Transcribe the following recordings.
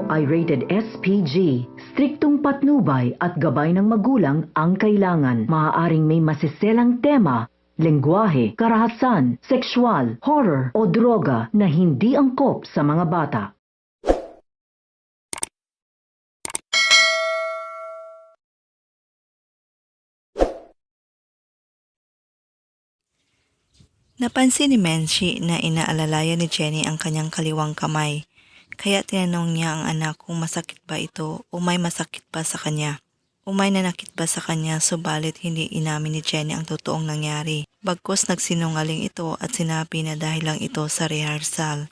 ay rated SPG. Striktong patnubay at gabay ng magulang ang kailangan. Maaaring may masiselang tema, lengguwahe, karahasan, sexual, horror o droga na hindi angkop sa mga bata. Napansin ni Menchie na inaalalayan ni Jenny ang kanyang kaliwang kamay, kaya tinanong niya ang anak kung masakit ba ito o may masakit ba sa kanya. O may nanakit ba sa kanya, subalit hindi inamin ni Jenny ang totoong nangyari. Bagkus nagsinungaling ito at sinabi na dahil lang ito sa rehearsal.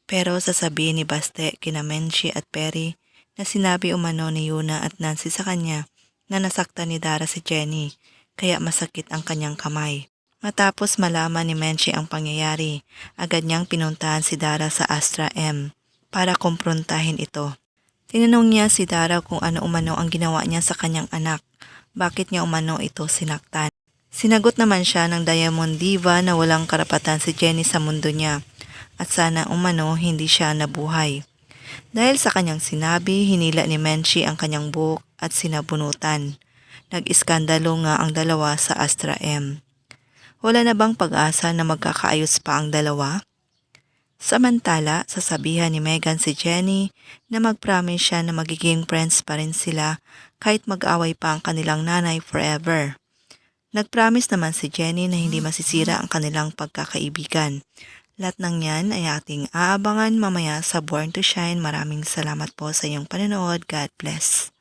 Pero sasabihin ni Baste kina Menchie at Perry na sinabi umano ni Yuna at Nancy sa kanya na nasaktan ni Dara si Jenny, kaya masakit ang kanyang kamay. Matapos malaman ni Menchie ang pangyayari, agad niyang pinuntahan si Dara sa Astra M para kumprontahin ito. Tinanong niya si Dara kung ano umano ang ginawa niya sa kanyang anak, bakit niya umano ito sinaktan. Sinagot naman siya ng Diamond Diva na walang karapatan si Jenny sa mundo niya at sana umano hindi siya nabuhay. Dahil sa kanyang sinabi, hinila ni Menchie ang kanyang buhok at sinabunutan. Nag-iskandalo nga ang dalawa sa Astra M. Wala na bang pag-asa na magkakaayos pa ang dalawa? Samantala, sasabihan ni Megan si Jenny na mag-promise siya na magiging friends pa rin sila kahit mag-away pa ang kanilang nanay forever. Nag-promise naman si Jenny na hindi masisira ang kanilang pagkakaibigan. Lahat ng yan ay ating aabangan mamaya sa Born to Shine. Maraming salamat po sa iyong panonood. God bless.